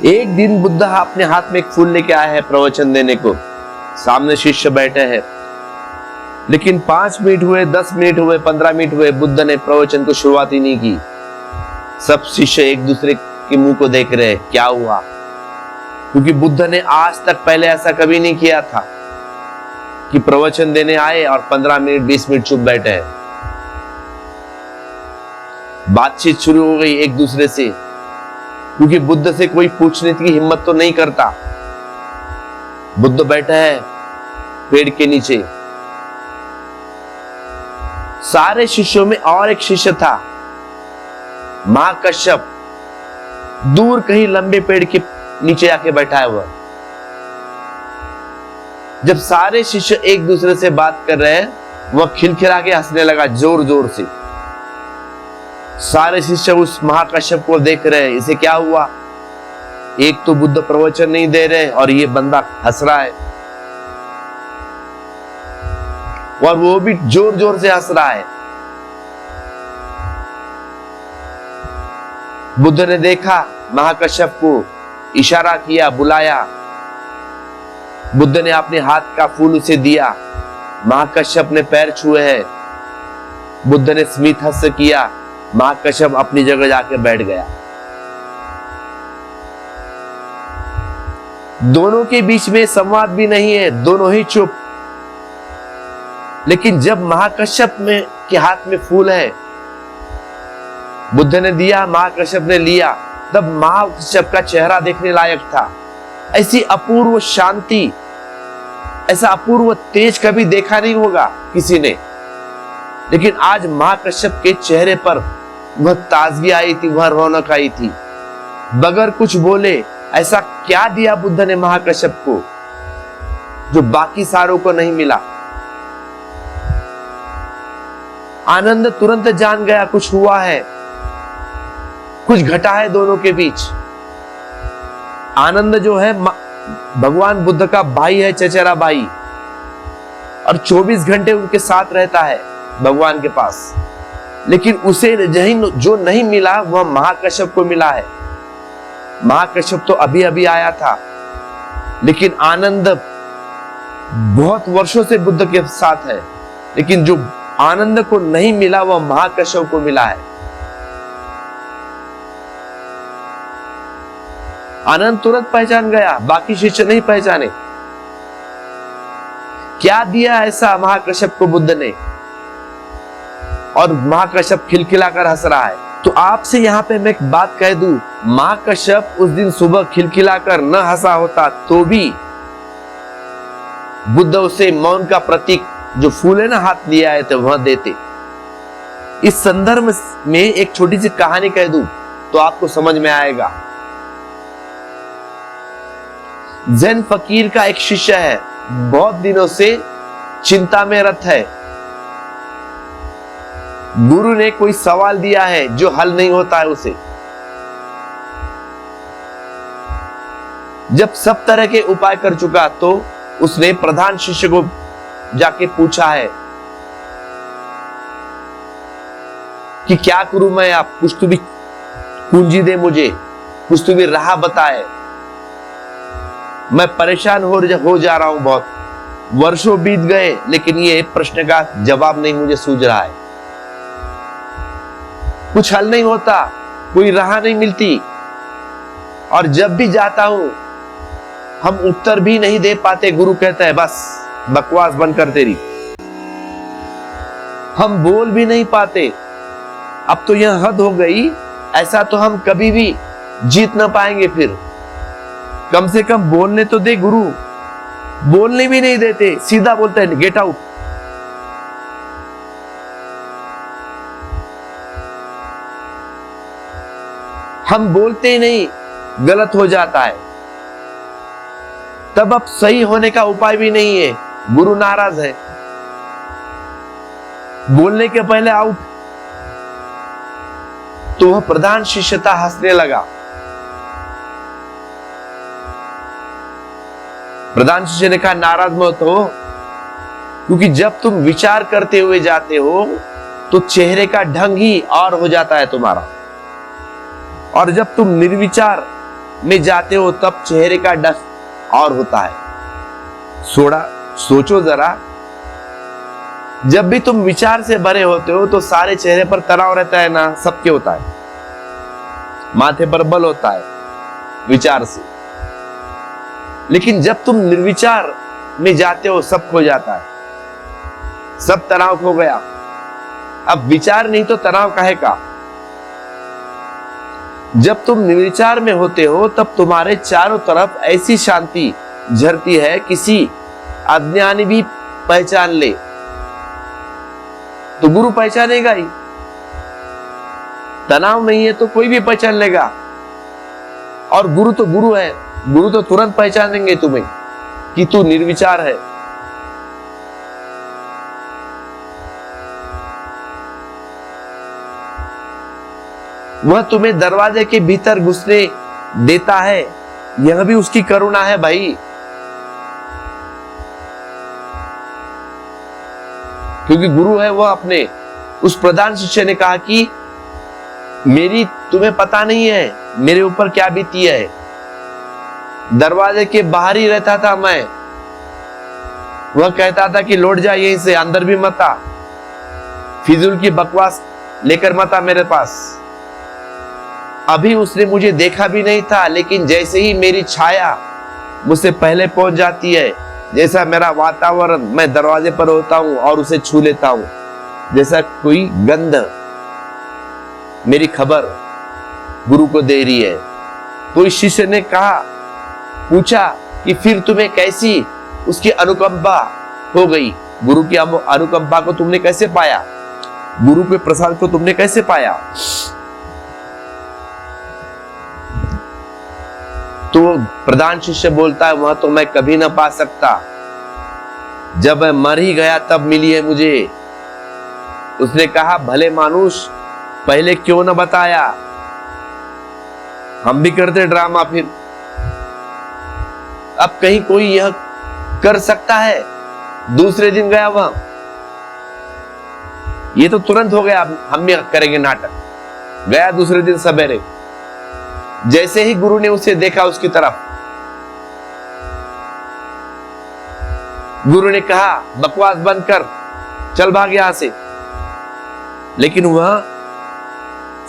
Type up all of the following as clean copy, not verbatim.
एक दिन बुद्ध अपने हाथ में एक फूल लेके आए हैं प्रवचन देने को। सामने शिष्य बैठे हैं, लेकिन 5 मिनट हुए, 10 मिनट हुए, 15 मिनट हुए, बुद्ध ने प्रवचन को शुरुआत ही नहीं की। सब शिष्य एक दूसरे के मुंह को देख रहे हैं, क्या हुआ? क्योंकि बुद्ध ने आज तक पहले ऐसा कभी नहीं किया था कि प्रवचन देने आए और 15 मिनट 20 मिनट चुप बैठे हैं। बातचीत शुरू हो गई एक दूसरे से, क्योंकि बुद्ध से कोई पूछने की हिम्मत तो नहीं करता। बुद्ध बैठा है पेड़ के नीचे। सारे शिष्यों में और एक शिष्य था, महाकश्यप, दूर कहीं लंबे पेड़ के नीचे आके बैठा है हुआ। जब सारे शिष्य एक दूसरे से बात कर रहे हैं, वह खिलखिला के हंसने लगा जोर जोर से। सारे शिष्य उस महाकश्यप को देख रहे हैं, इसे क्या हुआ? एक तो बुद्ध प्रवचन नहीं दे रहे और ये बंदा हंस रहा है, और वो भी जोर जोर से हंस रहा है। बुद्ध ने देखा महाकश्यप को, इशारा किया, बुलाया। बुद्ध ने अपने हाथ का फूल उसे दिया। महाकश्यप ने पैर छुए हैं। बुद्ध ने स्मित हास्य किया। महाकश्यप अपनी जगह जाके बैठ गया। दोनों के बीच में संवाद भी नहीं है, दोनों ही चुप। लेकिन जब महाकश्यप में के हाथ में फूल है, बुद्ध ने दिया, महाकश्यप ने लिया, तब महाकश्यप का चेहरा देखने लायक था। ऐसी अपूर्व शांति, ऐसा अपूर्व तेज कभी देखा नहीं होगा किसी ने। लेकिन आज महाकश्यप के चेहरे पर वह ताजगी आई थी, वह रौनक आई थी। बगैर कुछ बोले ऐसा क्या दिया बुद्ध ने महाकश्यप को जो बाकी सारों को नहीं मिला? आनंद तुरंत जान गया कुछ हुआ है, कुछ घटा है दोनों के बीच। आनंद जो है भगवान बुद्ध का भाई है, चचेरा भाई, और 24 घंटे उनके साथ रहता है भगवान के पास। लेकिन उसे जो नहीं मिला वह महाकश्यप को मिला है। महाकश्यप तो अभी अभी आया था, लेकिन आनंद बहुत वर्षों से बुद्ध के साथ है। लेकिन जो आनंद को नहीं मिला वह महाकश्यप को मिला है। आनंद तुरंत पहचान गया, बाकी शिष्य नहीं पहचाने। क्या दिया ऐसा महाकश्यप को बुद्ध ने? और महाकश्यप खिलखिलाकर हंस रहा है। तो आपसे यहां पे मैं एक बात कह दूं, महाकश्यप उस दिन सुबह खिलखिलाकर न हंसा होता तो भी बुद्ध उसे मौन का प्रतीक जो फूल है ना हाथ लिए आए थे वह देते। इस संदर्भ में एक छोटी सी कहानी कह दूं तो आपको समझ में आएगा। जैन फकीर का एक शिष्य है, बहुत दिनों से चिंता में रत है। गुरु ने कोई सवाल दिया है जो हल नहीं होता है उसे। जब सब तरह के उपाय कर चुका तो उसने प्रधान शिष्य को जाके पूछा है कि क्या करूं मैं, आप कुछ तो भी कुंजी दे मुझे, कुछ तो भी राह बताए। मैं परेशान हो जा रहा हूं बहुत। वर्षों बीत गए लेकिन ये प्रश्न का जवाब नहीं मुझे सूझ रहा है। कुछ हल नहीं होता, कोई राह नहीं मिलती, और जब भी जाता हूं हम उत्तर भी नहीं दे पाते। गुरु कहता है बस बकवास बंद कर तेरी, हम बोल भी नहीं पाते। अब तो यह हद हो गई, ऐसा तो हम कभी भी जीत ना पाएंगे। फिर कम से कम बोलने तो दे गुरु। बोलने भी नहीं देते, सीधा बोलते हैं गेट आउट। हम बोलते ही नहीं, गलत हो जाता है। तब अब सही होने का उपाय भी नहीं है, गुरु नाराज है। बोलने के पहले आउट। तो वह प्रधान शिष्य था, हंसने लगा। प्रधान शिष्य ने कहा नाराज मत हो, क्योंकि जब तुम विचार करते हुए जाते हो तो चेहरे का ढंग ही और हो जाता है तुम्हारा। और जब तुम निर्विचार में जाते हो तब चेहरे का डस और होता है। सोचो जरा, जब भी तुम विचार से भरे होते हो तो सारे चेहरे पर तनाव रहता है ना, सबके होता है। माथे पर बल होता है विचार से। लेकिन जब तुम निर्विचार में जाते हो सब खो जाता है, सब तनाव खो गया। अब विचार नहीं तो तनाव काहे का। जब तुम निर्विचार में होते हो तब तुम्हारे चारों तरफ ऐसी शांति झरती है, किसी अज्ञानी भी पहचान ले तो गुरु पहचानेगा ही। तनाव नहीं है तो कोई भी पहचान लेगा। और गुरु तो गुरु है, गुरु तो तुरंत पहचानेंगे तुम्हें कि तू निर्विचार है। वह तुम्हें दरवाजे के भीतर घुसने देता है, यह भी उसकी करुणा है भाई। क्योंकि गुरु है वह अपने। उस प्रधान शिष्य ने कहा कि मेरी तुम्हें पता नहीं है मेरे ऊपर क्या बीती है। दरवाजे के बाहर ही रहता था मैं। वह कहता था कि लौट जा यहीं से, अंदर भी मत आ, फिजूल की बकवास लेकर मत आ मेरे पास। अभी उसने मुझे देखा भी नहीं था, लेकिन जैसे ही मेरी छाया मुझसे पहले पहुंच जाती है, जैसा मेरा वातावरण, मैं दरवाजे पर होता हूं और उसे छू लेता हूं, जैसा कोई गंध मेरी खबर गुरु को दे रही है। तो इस शिष्य ने पूछा कि फिर तुम्हें कैसी उसकी अनुकंपा हो गई? गुरु की अनुकंपा को तुमने कैसे पाया? गुरु के प्रसाद को तुमने कैसे पाया? तो प्रधान शिष्य बोलता है, वह तो मैं कभी ना पा सकता, जब मैं मर ही गया तब मिली है मुझे। उसने कहा, भले मानुष पहले क्यों ना बताया, हम भी करते ड्रामा। फिर अब कहीं कोई यह कर सकता है? दूसरे दिन गया वह, ये तो तुरंत हो गया, हम भी करेंगे नाटक। गया दूसरे दिन सवेरे, जैसे ही गुरु ने उसे देखा उसकी तरफ, गुरु ने कहा, बकवास बंद कर, चल भाग यहां से। लेकिन वह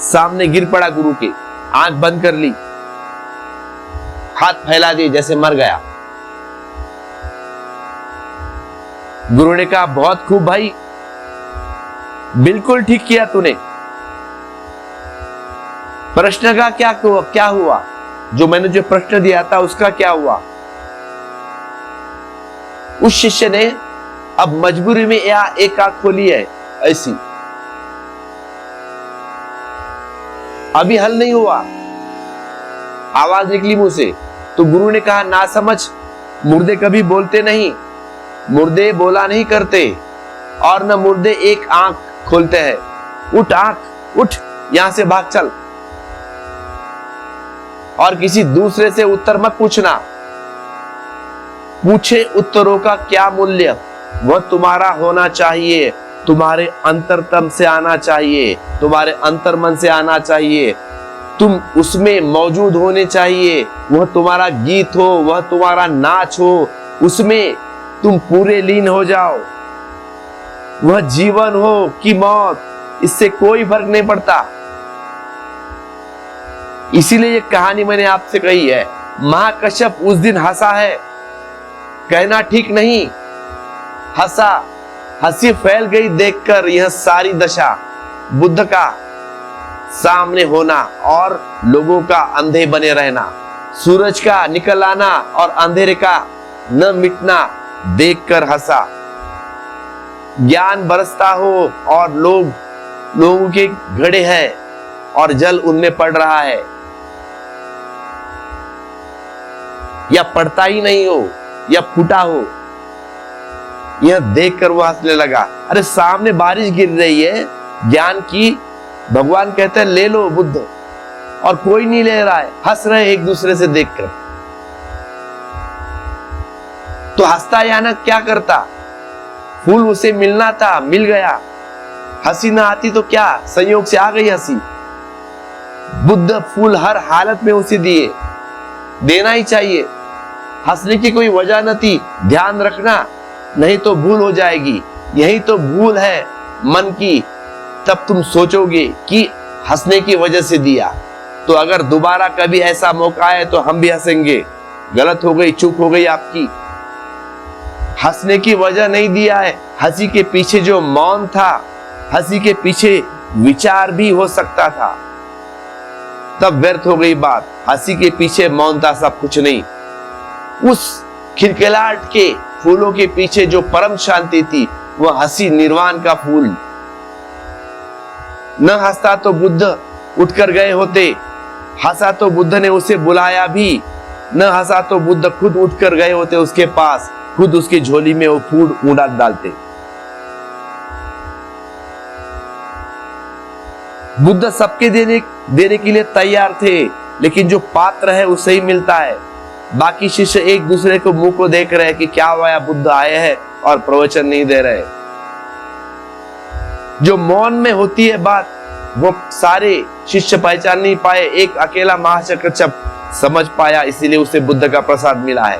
सामने गिर पड़ा गुरु के, आंख बंद कर ली, हाथ फैला दिए जैसे मर गया। गुरु ने कहा, बहुत खूब भाई, बिल्कुल ठीक किया तूने। प्रश्न का क्या हुआ? जो मैंने जो प्रश्न दिया था उसका क्या हुआ? उस शिष्य ने अब मजबूरी में एक आंख खोली है ऐसी, अभी हल नहीं हुआ, आवाज निकली मुंह से। तो गुरु ने कहा, ना समझ, मुर्दे कभी बोलते नहीं, मुर्दे बोला नहीं करते, और न मुर्दे एक आंख खोलते हैं। उठ आंख, उठ, यहां से भाग चल, और किसी दूसरे से उत्तर मत पूछना। पूछे उत्तरों का क्या मूल्य? वह तुम्हारा होना चाहिए, तुम्हारे अंतरतम से आना चाहिए, तुम्हारे अंतर्मन से आना चाहिए, तुम उसमें मौजूद होने चाहिए। वह तुम्हारा गीत हो, वह तुम्हारा नाच हो, उसमें तुम पूरे लीन हो जाओ। वह जीवन हो कि मौत, इससे कोई फर्क नहीं पड़ता। इसीलिए ये कहानी मैंने आपसे कही है। महाकश्यप उस दिन हंसा है, कहना ठीक नहीं, हंसा, हंसी फैल गई देखकर यह सारी दशा। बुद्ध का सामने होना और लोगों का अंधे बने रहना, सूरज का निकल आना और अंधेरे का न मिटना देखकर हंसा। ज्ञान बरसता हो और लोगों के घड़े हैं और जल उनमें पड़ रहा है, या पड़ता ही नहीं हो या फूटा हो, यह देखकर वो हंसने लगा। अरे सामने बारिश गिर रही है ज्ञान की, भगवान कहते हैं ले लो बुद्ध, और कोई नहीं ले रहा है, हंस रहे एक दूसरे से देखकर। तो हंसता या ना क्या करता? फूल उसे मिलना था, मिल गया। हंसी ना आती तो क्या, संयोग से आ गई हंसी। बुद्ध फूल हर हालत में उसे दिए, देना ही चाहिए। हंसने की कोई वजह न थी, ध्यान रखना नहीं तो भूल हो जाएगी। यही तो भूल है मन की, तब तुम सोचोगे कि हंसने की वजह से दिया। तो अगर दोबारा कभी ऐसा मौका आए तो हम भी हंसेंगे। गलत हो गई, चूक हो गई आपकी। हंसने की वजह नहीं दिया है। हंसी के पीछे जो मौन था, हंसी के पीछे विचार भी हो सकता था, तब व्यर्थ हो गई बात। हंसी के पीछे मौन था, सब कुछ नहीं। उस खिलखिलाहट के फूलों के पीछे जो परम शांति थी, वह हंसी निर्वाण का फूल। न हंसता तो बुद्ध उठकर गए होते, हंसा तो बुद्ध ने उसे बुलाया भी। न हंसा तो बुद्ध खुद उठकर गए होते उसके पास, खुद उसकी झोली में वो फूल उड़ा डालते। बुद्ध सबके देने के लिए तैयार थे, लेकिन जो पात्र है उसे ही मिलता है। बाकी शिष्य एक दूसरे को मुंह को देख रहे हैं कि क्या हुआ, बुद्ध आए हैं और प्रवचन नहीं दे रहे। जो मौन में होती है बात, वो सारे शिष्य पहचान नहीं पाए, एक अकेला महाचक्रचप समझ पाया, इसीलिए उसे बुद्ध का प्रसाद मिला है।